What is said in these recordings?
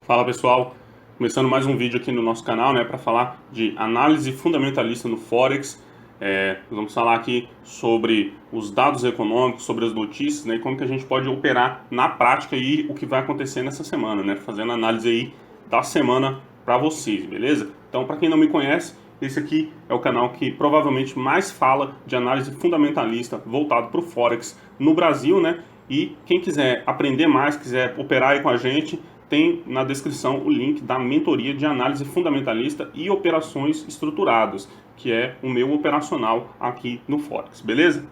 Fala pessoal, começando mais um vídeo aqui no nosso canal, né, para falar de análise fundamentalista no Forex. Nós vamos falar aqui sobre os dados econômicos, sobre as notícias, né, e como que a gente pode operar na prática e o que vai acontecer nessa semana, né, fazendo análise aí da semana para vocês, beleza? Então, para quem não me conhece, esse aqui é o canal que provavelmente mais fala de análise fundamentalista voltado para o Forex no Brasil, né? E quem quiser aprender mais, quiser operar aí com a gente, tem na descrição o link da mentoria de análise fundamentalista e operações estruturadas, que é o meu operacional aqui no Forex, beleza?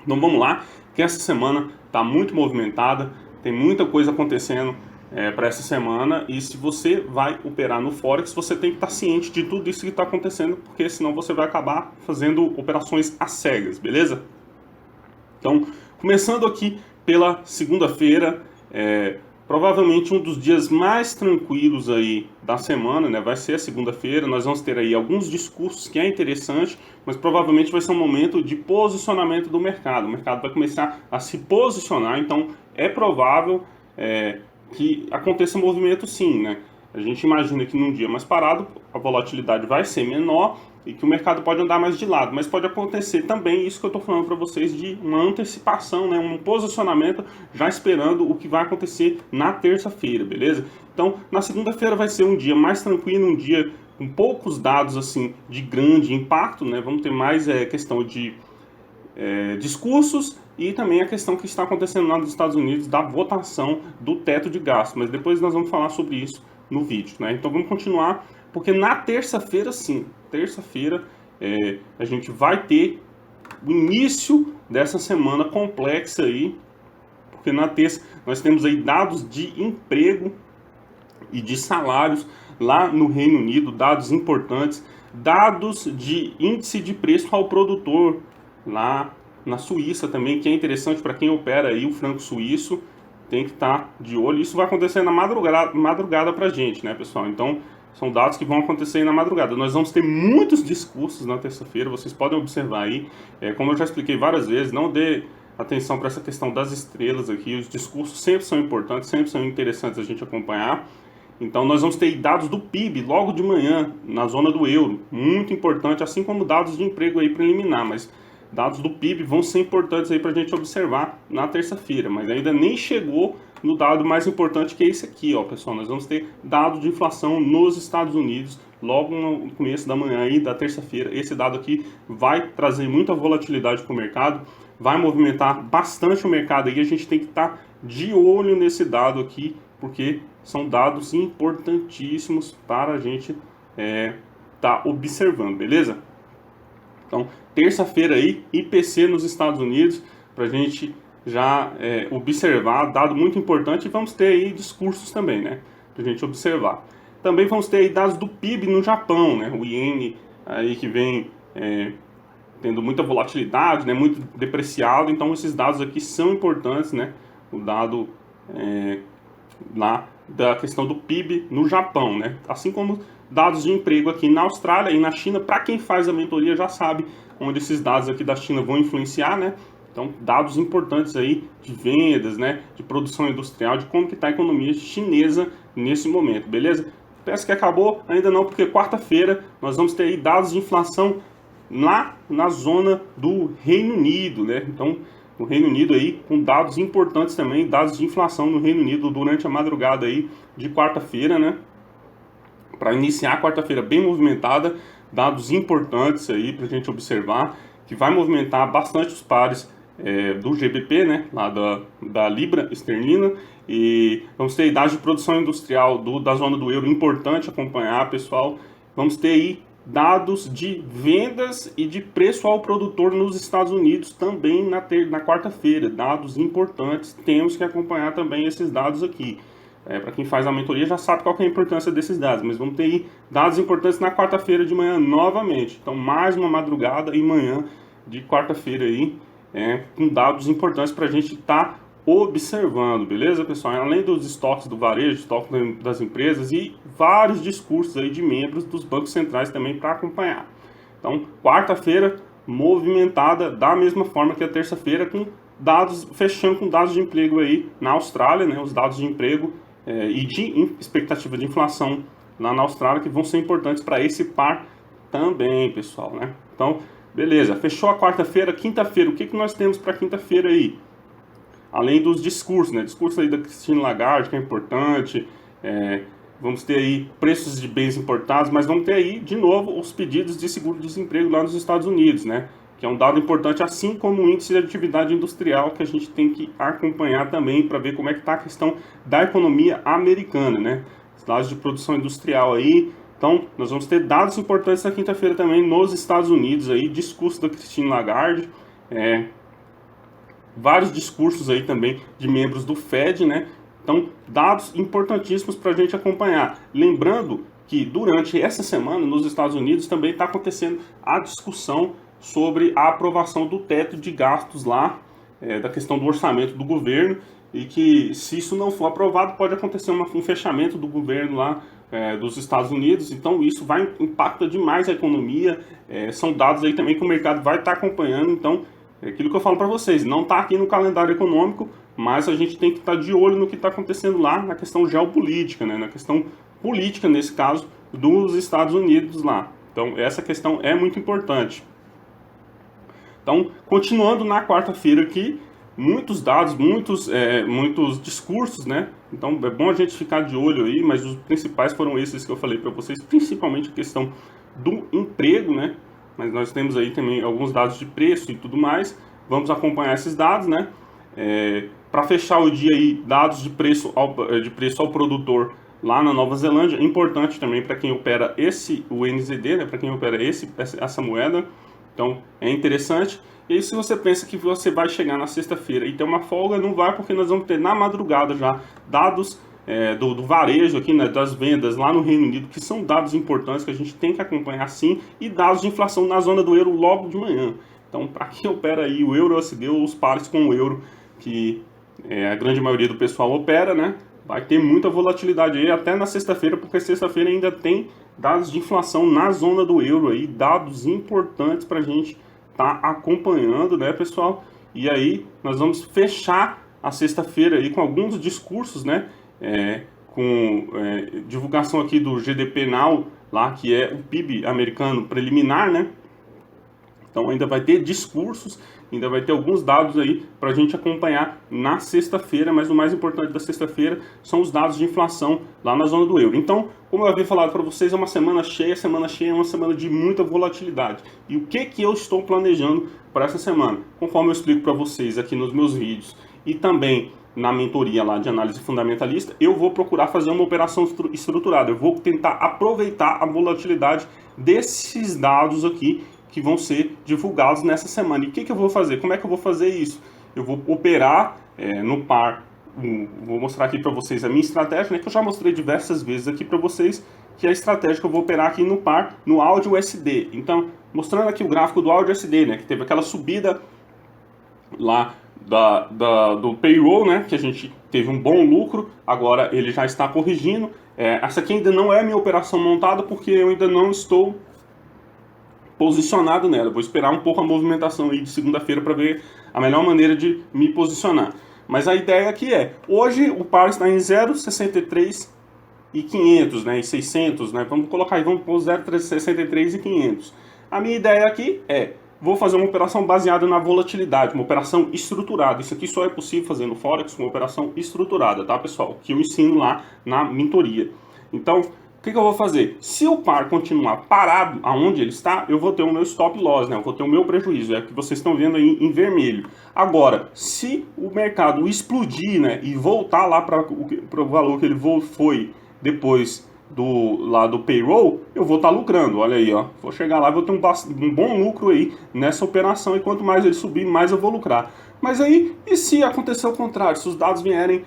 Então vamos lá, que essa semana está muito movimentada, tem muita coisa acontecendo para essa semana, e se você vai operar no Forex, você tem que estar ciente de tudo isso que está acontecendo, porque senão você vai acabar fazendo operações às cegas, beleza? Então, começando aqui pela segunda-feira, provavelmente um dos dias mais tranquilos aí da semana, né? Vai ser a segunda-feira. Nós vamos ter aí alguns discursos que é interessante, mas provavelmente vai ser um momento de posicionamento do mercado. O mercado vai começar a se posicionar, então é provável que aconteça um movimento sim, né? A gente imagina que num dia mais parado a volatilidade vai ser menor e que o mercado pode andar mais de lado, mas pode acontecer também isso que eu estou falando para vocês de uma antecipação, né, um posicionamento já esperando o que vai acontecer na terça-feira, beleza? Então, na segunda-feira vai ser um dia mais tranquilo, um dia com poucos dados assim de grande impacto, né? Vamos ter mais questão de discursos e também a questão que está acontecendo lá nos Estados Unidos da votação do teto de gasto, mas depois nós vamos falar sobre isso no vídeo, né? Então vamos continuar, porque na terça-feira sim, terça-feira a gente vai ter o início dessa semana complexa aí, porque na terça nós temos aí dados de emprego e de salários lá no Reino Unido, dados importantes, dados de índice de preço ao produtor lá na Suíça também, que é interessante para quem opera aí o franco suíço, tem que estar de olho. Isso vai acontecer na madrugada para a gente, né, pessoal? Então, são dados que vão acontecer aí na madrugada. Nós vamos ter muitos discursos na terça-feira, vocês podem observar aí. Como eu já expliquei várias vezes, não dê atenção para essa questão das estrelas aqui. Os discursos sempre são importantes, sempre são interessantes a gente acompanhar. Então, nós vamos ter dados do PIB logo de manhã, na zona do euro. Muito importante, assim como dados de emprego aí preliminar, mas dados do PIB vão ser importantes aí para a gente observar na terça-feira, mas ainda nem chegou no dado mais importante, que é esse aqui, ó, pessoal. Nós vamos ter dados de inflação nos Estados Unidos logo no começo da manhã aí da terça-feira. Esse dado aqui vai trazer muita volatilidade para o mercado, vai movimentar bastante o mercado aí. A gente tem que estar de olho nesse dado aqui, porque são dados importantíssimos para a gente tá observando, beleza? Então, terça-feira aí, IPC nos Estados Unidos, para a gente já observar, dado muito importante, e vamos ter aí discursos também, né, para a gente observar. Também vamos ter aí dados do PIB no Japão, né, o iene aí que vem tendo muita volatilidade, né, muito depreciado, então esses dados aqui são importantes, né, o dado lá da questão do PIB no Japão, né, assim como dados de emprego aqui na Austrália e na China. Para quem faz a mentoria já sabe onde esses dados aqui da China vão influenciar, né? Então, dados importantes aí de vendas, né? De produção industrial, de como que está a economia chinesa nesse momento, beleza? Parece que acabou, ainda não, porque quarta-feira nós vamos ter aí dados de inflação lá na zona do Reino Unido, né? Então, o Reino Unido aí com dados importantes também, dados de inflação no Reino Unido durante a madrugada aí de quarta-feira, né? Para iniciar a quarta-feira bem movimentada, dados importantes aí para a gente observar, que vai movimentar bastante os pares do GBP, né, lá da Libra esterlina, e vamos ter dados de produção industrial da zona do euro importante acompanhar, pessoal. Vamos ter aí dados de vendas e de preço ao produtor nos Estados Unidos também na quarta-feira, dados importantes, temos que acompanhar também esses dados aqui. Para quem faz a mentoria já sabe qual que é a importância desses dados, mas vamos ter aí dados importantes na quarta-feira de manhã novamente. Então, mais uma madrugada e manhã de quarta-feira aí, com dados importantes para a gente estar observando, beleza, pessoal? Além dos estoques do varejo, estoques das empresas e vários discursos aí de membros dos bancos centrais também para acompanhar. Então, quarta-feira movimentada da mesma forma que a terça-feira, com dados, fechando com dados de emprego aí na Austrália, né? Os dados de emprego e de expectativa de inflação lá na Austrália, que vão ser importantes para esse par também, pessoal, né? Então, beleza, fechou a quarta-feira. Quinta-feira, o que nós temos para quinta-feira aí? Além dos discursos, né? Discurso aí da Christine Lagarde, que é importante, vamos ter aí preços de bens importados, mas vamos ter aí, de novo, os pedidos de seguro-desemprego lá nos Estados Unidos, né? Que é um dado importante, assim como o índice de atividade industrial, que a gente tem que acompanhar também para ver como é que está a questão da economia americana, né? Os dados de produção industrial aí. Então, nós vamos ter dados importantes na quinta-feira também nos Estados Unidos aí, discurso da Christine Lagarde, vários discursos aí também de membros do Fed, né? Então, dados importantíssimos para a gente acompanhar. Lembrando que durante essa semana nos Estados Unidos também está acontecendo a discussão sobre a aprovação do teto de gastos lá, da questão do orçamento do governo, e que se isso não for aprovado pode acontecer um fechamento do governo lá dos Estados Unidos. Então isso vai impactar demais a economia, são dados aí também que o mercado vai estar acompanhando. Então é aquilo que eu falo para vocês, não está aqui no calendário econômico, mas a gente tem que estar de olho no que está acontecendo lá na questão geopolítica, né? Na questão política, nesse caso, dos Estados Unidos lá. Então essa questão é muito importante. Então, continuando na quarta-feira aqui, muitos dados, muitos discursos, né? Então é bom a gente ficar de olho aí, mas os principais foram esses que eu falei para vocês, principalmente a questão do emprego, né? Mas nós temos aí também alguns dados de preço e tudo mais. Vamos acompanhar esses dados, né? Para fechar o dia aí, dados de preço ao produtor lá na Nova Zelândia, importante também para quem opera o NZD, né? Para quem opera essa moeda. Então é interessante. E aí, se você pensa que você vai chegar na sexta-feira e ter uma folga, não vai, porque nós vamos ter na madrugada já dados do varejo aqui, né, das vendas lá no Reino Unido, que são dados importantes que a gente tem que acompanhar sim, e dados de inflação na zona do euro logo de manhã. Então, para quem opera aí o euro USD ou os pares com o euro, que a grande maioria do pessoal opera, né, vai ter muita volatilidade aí até na sexta-feira, porque sexta-feira ainda tem dados de inflação na zona do euro aí, dados importantes para a gente estar acompanhando, né, pessoal? E aí nós vamos fechar a sexta-feira aí com alguns discursos, né, com divulgação aqui do GDP Now, lá que é o PIB americano preliminar, né? Então ainda vai ter discursos, ainda vai ter alguns dados aí para a gente acompanhar na sexta-feira, mas o mais importante da sexta-feira são os dados de inflação lá na zona do euro. Então, como eu havia falado para vocês, é uma semana cheia é uma semana de muita volatilidade. E o que eu estou planejando para essa semana? Conforme eu explico para vocês aqui nos meus vídeos e também na mentoria lá de análise fundamentalista, eu vou procurar fazer uma operação estruturada. Eu vou tentar aproveitar a volatilidade desses dados aqui que vão ser divulgados nessa semana. E o que eu vou fazer? Como é que eu vou fazer isso? Eu vou operar no par. Vou mostrar aqui para vocês a minha estratégia, né, que eu já mostrei diversas vezes aqui para vocês, que é a estratégia que eu vou operar aqui no par, no AUD USD. Então, mostrando aqui o gráfico do AUD USD, né, que teve aquela subida lá do payroll, né, que a gente teve um bom lucro, agora ele já está corrigindo. Essa aqui ainda não é a minha operação montada, porque eu ainda não estou posicionado nela. Vou esperar um pouco a movimentação aí de segunda-feira para ver a melhor maneira de me posicionar. Mas a ideia aqui hoje o par está em 0,63 e 500, né, e 600, né, vamos colocar aí, vamos pôr 0,63 e 500. A minha ideia aqui vou fazer uma operação baseada na volatilidade, uma operação estruturada. Isso aqui só é possível fazer no Forex com uma operação estruturada, tá, pessoal? Que eu ensino lá na mentoria. Então, o que eu vou fazer? Se o par continuar parado aonde ele está, eu vou ter o meu stop loss, né? Eu vou ter o meu prejuízo, é o que vocês estão vendo aí em vermelho. Agora, se o mercado explodir, né, e voltar lá para o valor que ele foi depois do payroll, eu vou estar lucrando. Olha aí, ó. Vou chegar lá e vou ter um bom lucro aí nessa operação, e quanto mais ele subir, mais eu vou lucrar. Mas aí, e se acontecer o contrário? Se os dados vierem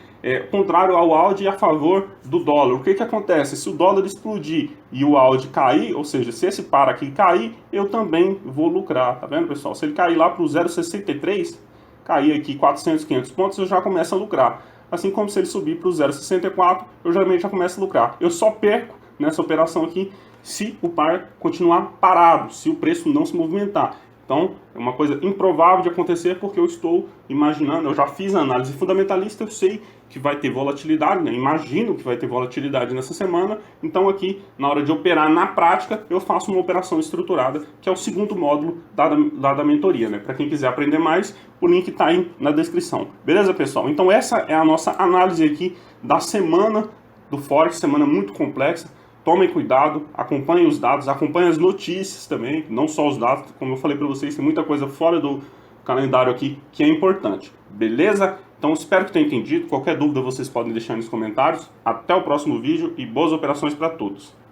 contrário ao AUD e a favor do dólar, o que acontece? Se o dólar explodir e o AUD cair, ou seja, se esse par aqui cair, eu também vou lucrar, tá vendo, pessoal? Se ele cair lá para o 0,63, cair aqui 400, 500 pontos, eu já começo a lucrar. Assim como se ele subir para o 0,64, eu geralmente já começo a lucrar. Eu só perco nessa operação aqui se o par continuar parado, se o preço não se movimentar. Então, é uma coisa improvável de acontecer, porque eu estou imaginando, eu já fiz a análise fundamentalista, eu sei que vai ter volatilidade, né? Imagino que vai ter volatilidade nessa semana, então aqui, na hora de operar na prática, eu faço uma operação estruturada, que é o segundo módulo da mentoria, né? Para quem quiser aprender mais, o link está aí na descrição. Beleza, pessoal? Então essa é a nossa análise aqui da semana do Forex, semana muito complexa. Tomem cuidado, acompanhem os dados, acompanhem as notícias também, não só os dados, como eu falei para vocês, tem muita coisa fora do calendário aqui que é importante, beleza? Então espero que tenham entendido, qualquer dúvida vocês podem deixar nos comentários. Até o próximo vídeo e boas operações para todos!